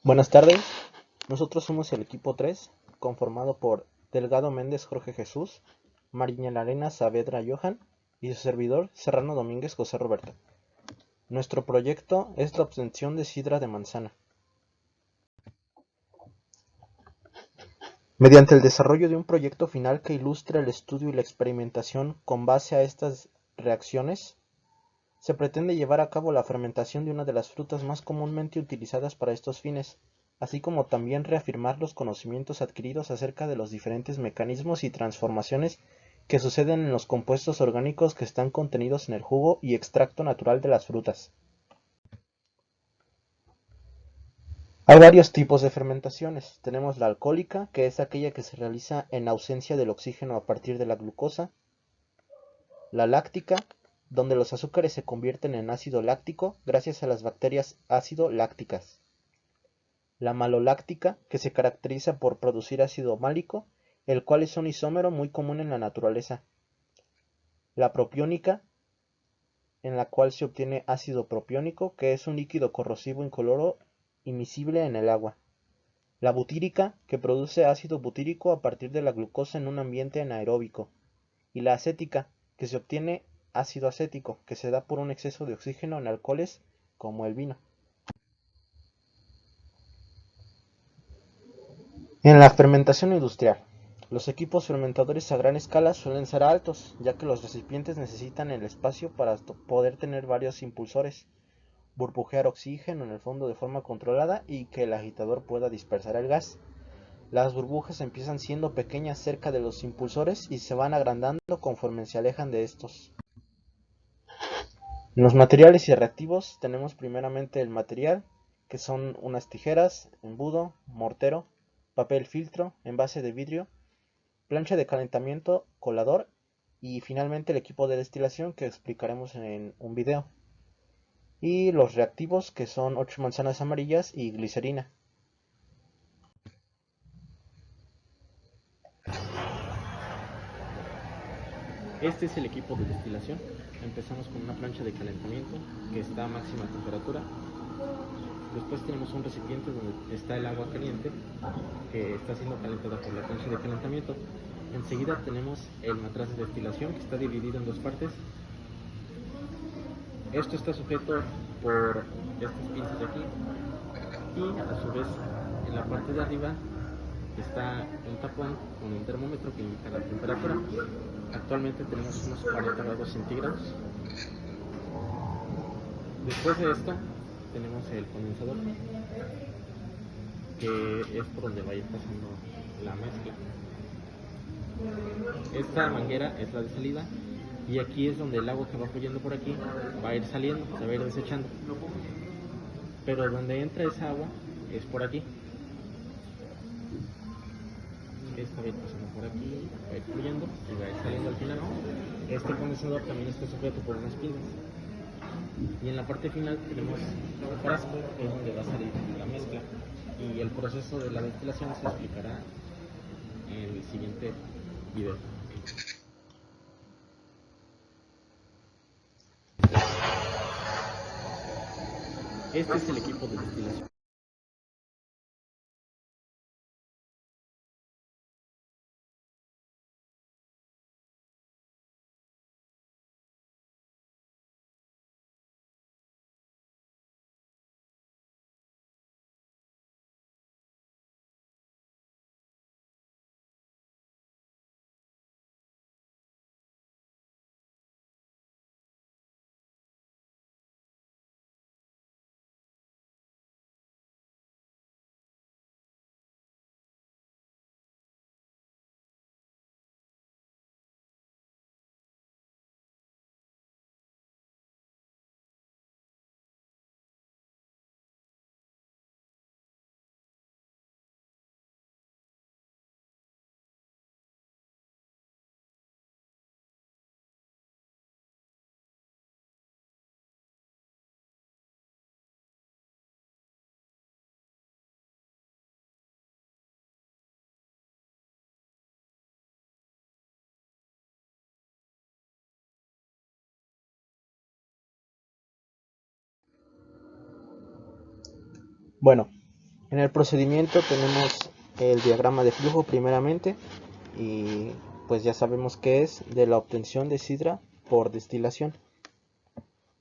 Buenas tardes, nosotros somos el equipo 3, conformado por Delgado Méndez Jorge Jesús, Mariñel Arenas Saavedra Johan y su servidor Serrano Domínguez José Roberto. Nuestro proyecto es la obtención de sidra de manzana. Mediante el desarrollo de un proyecto final que ilustre el estudio y la experimentación con base a estas reacciones, se pretende llevar a cabo la fermentación de una de las frutas más comúnmente utilizadas para estos fines, así como también reafirmar los conocimientos adquiridos acerca de los diferentes mecanismos y transformaciones que suceden en los compuestos orgánicos que están contenidos en el jugo y extracto natural de las frutas. Hay varios tipos de fermentaciones. Tenemos la alcohólica, que es aquella que se realiza en ausencia del oxígeno a partir de la glucosa. La láctica, donde los azúcares se convierten en ácido láctico gracias a las bacterias ácido lácticas. La maloláctica, que se caracteriza por producir ácido málico, el cual es un isómero muy común en la naturaleza. La propiónica, en la cual se obtiene ácido propiónico, que es un líquido corrosivo incoloro y miscible en el agua. La butírica, que produce ácido butírico a partir de la glucosa en un ambiente anaeróbico. Y la acética, que se obtiene ácido acético, que se da por un exceso de oxígeno en alcoholes como el vino. En la fermentación industrial, los equipos fermentadores a gran escala suelen ser altos, ya que los recipientes necesitan el espacio para poder tener varios impulsores, burbujear oxígeno en el fondo de forma controlada y que el agitador pueda dispersar el gas. Las burbujas empiezan siendo pequeñas cerca de los impulsores y se van agrandando conforme se alejan de estos. En los materiales y reactivos tenemos primeramente el material, que son unas tijeras, embudo, mortero, papel filtro, envase de vidrio, plancha de calentamiento, colador y finalmente el equipo de destilación que explicaremos en un video. Y los reactivos, que son 8 manzanas amarillas y glicerina. Este es el equipo de destilación. Empezamos con una plancha de calentamiento que está a máxima temperatura. Después tenemos un recipiente donde está el agua caliente que está siendo calentada por la plancha de calentamiento. Enseguida tenemos el matraz de destilación que está dividido en dos partes. Esto está sujeto por estas pinzas de aquí y a su vez en la parte de arriba está un tapón con un termómetro que indica la temperatura. Actualmente tenemos unos 40 grados centígrados. Después de esto tenemos el condensador, que es por donde va a ir pasando la mezcla. Esta manguera es la de salida y aquí es donde el agua que va fluyendo por aquí va a ir saliendo, se va a ir desechando. Pero donde entra esa agua es por aquí. Esta va a ir pasando por aquí, va a ir fluyendo y va a ir saliendo al final. Este condensador también está sujeto por unas pinzas. Y en la parte final tenemos un frasco, que es donde va a salir la mezcla. Y el proceso de la destilación se explicará en el siguiente video. Este es el equipo de destilación. Bueno, En el procedimiento tenemos el diagrama de flujo primeramente y pues ya sabemos que es de la obtención de sidra por destilación.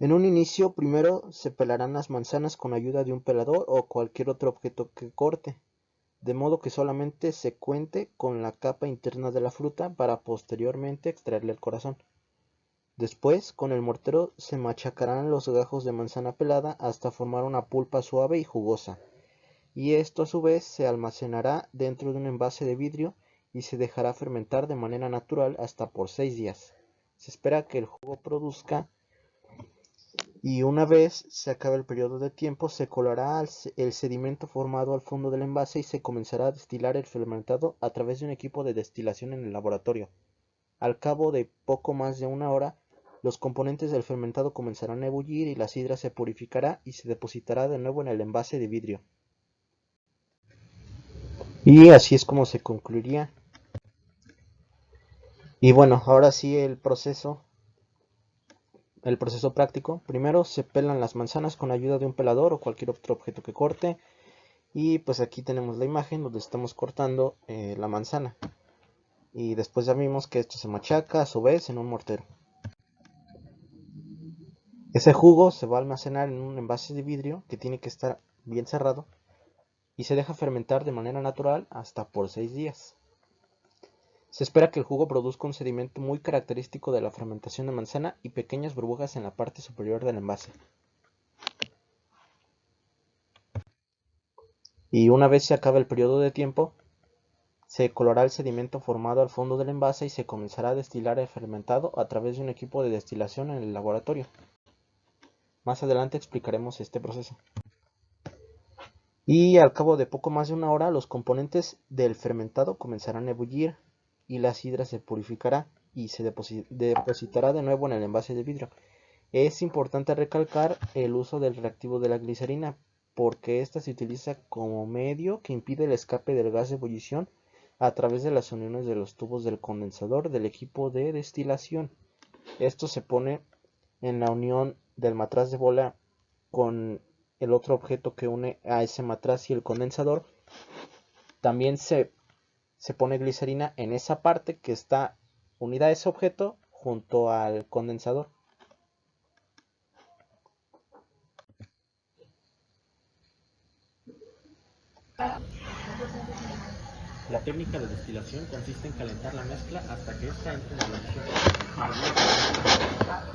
En un inicio, primero se pelarán las manzanas con ayuda de un pelador o cualquier otro objeto que corte, de modo que solamente se cuente con la capa interna de la fruta para posteriormente extraerle el corazón. Después, con el mortero se machacarán los gajos de manzana pelada hasta formar una pulpa suave y jugosa, y esto a su vez se almacenará dentro de un envase de vidrio y se dejará fermentar de manera natural hasta por 6 días. Se espera que el jugo produzca y una vez se acabe el periodo de tiempo se colará el sedimento formado al fondo del envase y se comenzará a destilar el fermentado a través de un equipo de destilación en el laboratorio. Al cabo de poco más de una hora, los componentes del fermentado comenzarán a ebullir y la sidra se purificará y se depositará de nuevo en el envase de vidrio. Y así es como se concluiría. Y bueno, ahora sí el proceso práctico. Primero se pelan las manzanas con ayuda de un pelador o cualquier otro objeto que corte. Y pues aquí tenemos la imagen donde estamos cortando la manzana. Y después ya vimos que esto se machaca a su vez en un mortero. Ese jugo se va a almacenar en un envase de vidrio que tiene que estar bien cerrado y se deja fermentar de manera natural hasta por 6 días. Se espera que el jugo produzca un sedimento muy característico de la fermentación de manzana y pequeñas burbujas en la parte superior del envase. Y una vez se acabe el periodo de tiempo, se colará el sedimento formado al fondo del envase y se comenzará a destilar el fermentado a través de un equipo de destilación en el laboratorio. Más adelante explicaremos este proceso. Y al cabo de poco más de una hora, los componentes del fermentado comenzarán a ebullir y la sidra se purificará y se depositará de nuevo en el envase de vidrio. Es importante recalcar el uso del reactivo de la glicerina, porque ésta se utiliza como medio que impide el escape del gas de ebullición a través de las uniones de los tubos del condensador del equipo de destilación. Esto se pone en la unión del matraz de bola con el otro objeto que une a ese matraz y el condensador. También se pone glicerina en esa parte que está unida a ese objeto junto al condensador. La técnica de destilación consiste en calentar la mezcla hasta que ésta entre en ebullición.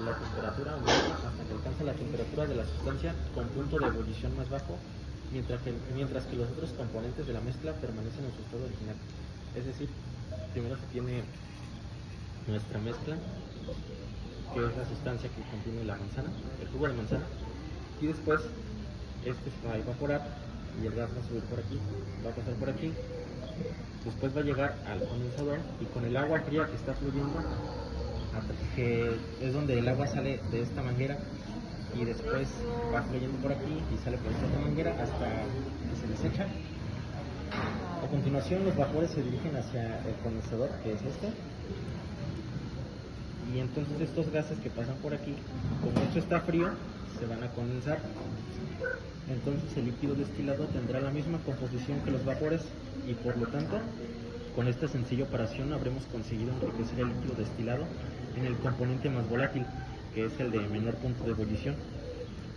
La temperatura aumenta hasta que alcanza la temperatura de la sustancia con punto de ebullición más bajo, mientras que los otros componentes de la mezcla permanecen en su estado original. Es decir, primero se tiene nuestra mezcla, que es la sustancia que contiene la manzana, el jugo de manzana, y después este se va a evaporar y el gas va a subir por aquí, va a pasar por aquí, después va a llegar al condensador y con el agua fría que está fluyendo, que es donde el agua sale de esta manguera y después va fluyendo por aquí y sale por esta otra manguera hasta que se desecha. A continuación los vapores se dirigen hacia el condensador, que es este, y entonces estos gases que pasan por aquí, como esto está frío, se van a condensar. Entonces el líquido destilado tendrá la misma composición que los vapores y por lo tanto, con esta sencilla operación habremos conseguido enriquecer el líquido destilado en el componente más volátil, que es el de menor punto de ebullición.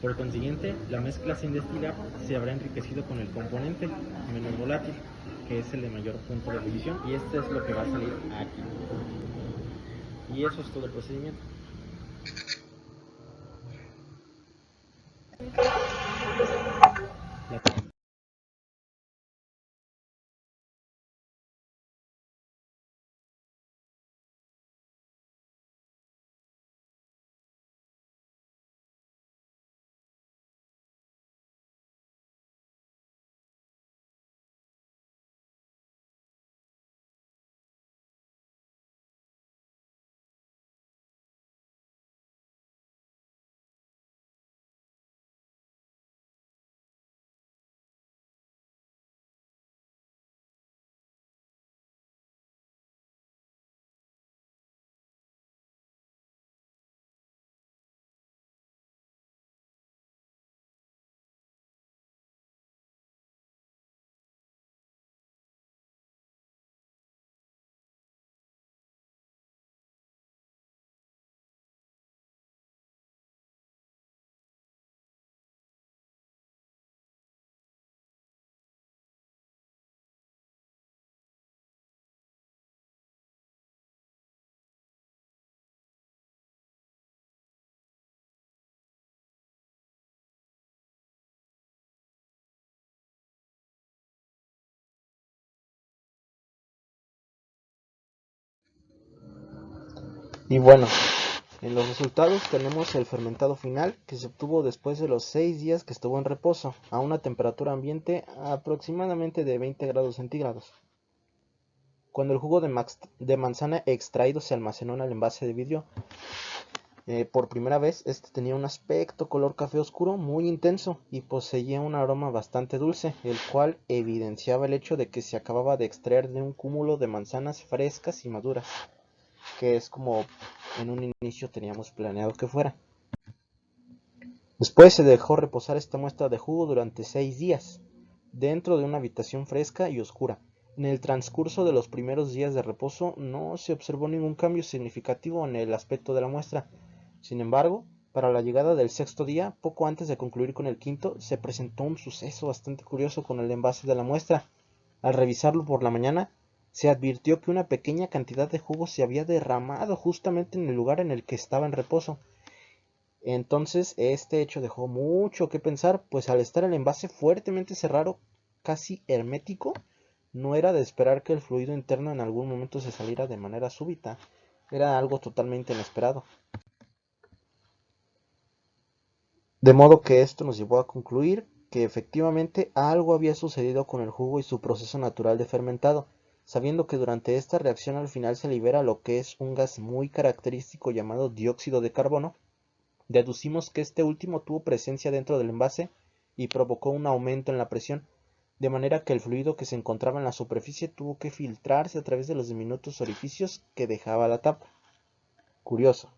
Por consiguiente, la mezcla sin destilar se habrá enriquecido con el componente menor volátil, que es el de mayor punto de ebullición, y este es lo que va a salir aquí. Y eso es todo el procedimiento. La Y bueno, en los resultados tenemos el fermentado final que se obtuvo después de los 6 días que estuvo en reposo, a una temperatura ambiente aproximadamente de 20 grados centígrados. Cuando el jugo de manzana extraído se almacenó en el envase de vidrio, por primera vez este tenía un aspecto color café oscuro muy intenso y poseía un aroma bastante dulce, el cual evidenciaba el hecho de que se acababa de extraer de un cúmulo de manzanas frescas y maduras, que es como en un inicio teníamos planeado que fuera. Después se dejó reposar esta muestra de jugo durante 6 días, dentro de una habitación fresca y oscura. En el transcurso de los primeros días de reposo no se observó ningún cambio significativo en el aspecto de la muestra. Sin embargo, para la llegada del sexto día, poco antes de concluir con el quinto, se presentó un suceso bastante curioso con el envase de la muestra. Al revisarlo por la mañana, se advirtió que una pequeña cantidad de jugo se había derramado justamente en el lugar en el que estaba en reposo. Entonces, este hecho dejó mucho que pensar, pues al estar el envase fuertemente cerrado, casi hermético, no era de esperar que el fluido interno en algún momento se saliera de manera súbita. Era algo totalmente inesperado. De modo que esto nos llevó a concluir que efectivamente algo había sucedido con el jugo y su proceso natural de fermentado, sabiendo que durante esta reacción al final se libera lo que es un gas muy característico llamado dióxido de carbono. Deducimos que este último tuvo presencia dentro del envase y provocó un aumento en la presión, de manera que el fluido que se encontraba en la superficie tuvo que filtrarse a través de los diminutos orificios que dejaba la tapa. Curioso.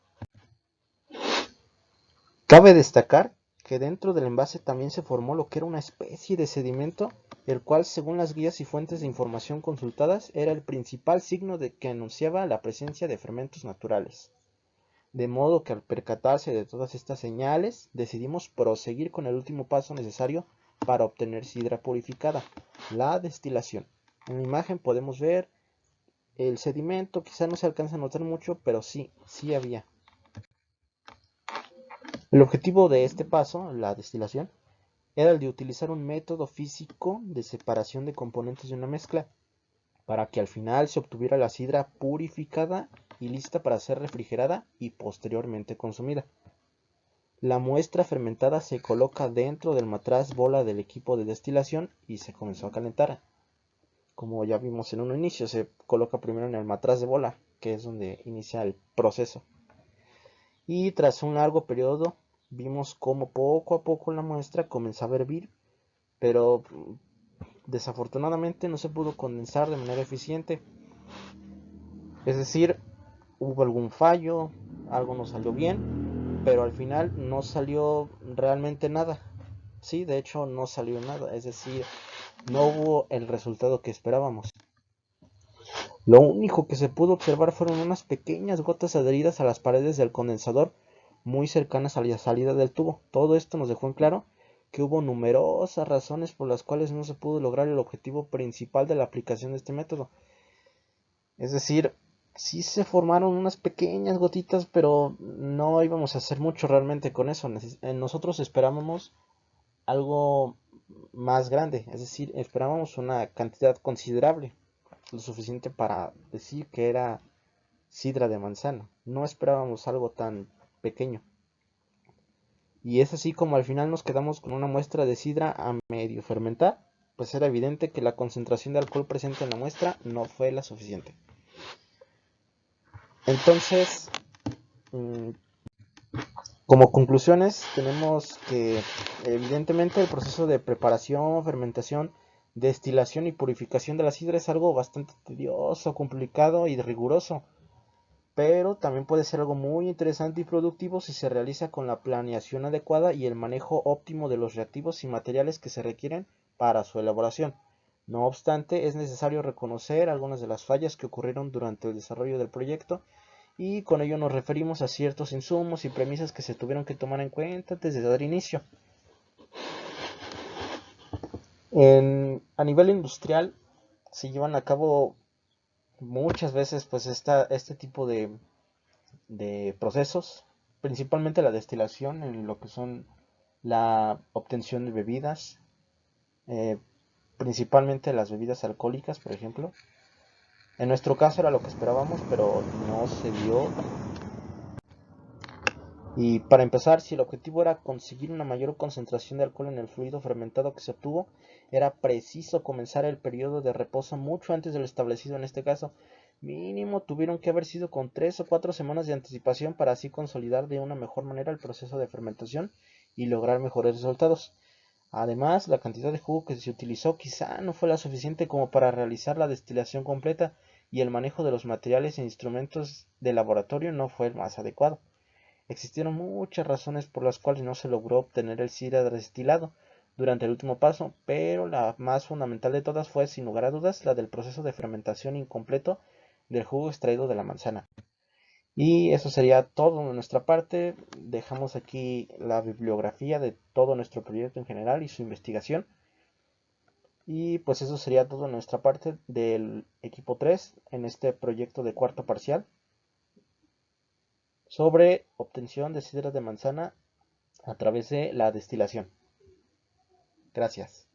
Cabe destacar que dentro del envase también se formó lo que era una especie de sedimento, el cual, según las guías y fuentes de información consultadas, era el principal signo de que anunciaba la presencia de fermentos naturales. De modo que al percatarse de todas estas señales, decidimos proseguir con el último paso necesario para obtener sidra purificada, la destilación. En la imagen podemos ver el sedimento, quizá no se alcanza a notar mucho, pero sí había. El objetivo de este paso, la destilación, era el de utilizar un método físico de separación de componentes de una mezcla, para que al final se obtuviera la sidra purificada y lista para ser refrigerada y posteriormente consumida. La muestra fermentada se coloca dentro del matraz bola del equipo de destilación y se comenzó a calentar. Como ya vimos en un inicio, se coloca primero en el matraz de bola, que es donde inicia el proceso. Y tras un largo periodo, vimos cómo poco a poco la muestra comenzaba a hervir, pero desafortunadamente no se pudo condensar de manera eficiente. Es decir, hubo algún fallo, algo no salió bien, pero al final no salió realmente nada. Sí, de hecho no salió nada, es decir, no hubo el resultado que esperábamos. Lo único que se pudo observar fueron unas pequeñas gotas adheridas a las paredes del condensador muy cercanas a la salida del tubo. Todo esto nos dejó en claro que hubo numerosas razones por las cuales no se pudo lograr el objetivo principal de la aplicación de este método. Es decir, sí se formaron unas pequeñas gotitas, pero no íbamos a hacer mucho realmente con eso. Nosotros esperábamos algo más grande, es decir, esperábamos una cantidad considerable, lo suficiente para decir que era sidra de manzana. No esperábamos algo tan pequeño. Y es así como al final nos quedamos con una muestra de sidra a medio fermentar, pues era evidente que la concentración de alcohol presente en la muestra no fue la suficiente. Entonces, como conclusiones, tenemos que evidentemente el proceso de preparación, fermentación, destilación y purificación de la sidra es algo bastante tedioso, complicado y riguroso, pero también puede ser algo muy interesante y productivo si se realiza con la planeación adecuada y el manejo óptimo de los reactivos y materiales que se requieren para su elaboración. No obstante, es necesario reconocer algunas de las fallas que ocurrieron durante el desarrollo del proyecto, y con ello nos referimos a ciertos insumos y premisas que se tuvieron que tomar en cuenta desde dar inicio. A nivel industrial se llevan a cabo muchas veces pues este tipo de procesos, principalmente la destilación en lo que son la obtención de bebidas, eh, principalmente las bebidas alcohólicas, por ejemplo. En nuestro caso era lo que esperábamos, pero no se dio Y para empezar, si el objetivo era conseguir una mayor concentración de alcohol en el fluido fermentado que se obtuvo, era preciso comenzar el periodo de reposo mucho antes de lo establecido en este caso. Mínimo tuvieron que haber sido con 3 o 4 semanas de anticipación para así consolidar de una mejor manera el proceso de fermentación y lograr mejores resultados. Además, la cantidad de jugo que se utilizó quizá no fue la suficiente como para realizar la destilación completa y el manejo de los materiales e instrumentos de laboratorio no fue el más adecuado. Existieron muchas razones por las cuales no se logró obtener el sidra destilado durante el último paso, pero la más fundamental de todas fue, sin lugar a dudas, la del proceso de fermentación incompleto del jugo extraído de la manzana. Y eso sería todo de nuestra parte. Dejamos aquí la bibliografía de todo nuestro proyecto en general y su investigación. Y pues eso sería todo de nuestra parte del equipo 3 en este proyecto de cuarto parcial sobre obtención de sidra de manzana a través de la destilación. Gracias.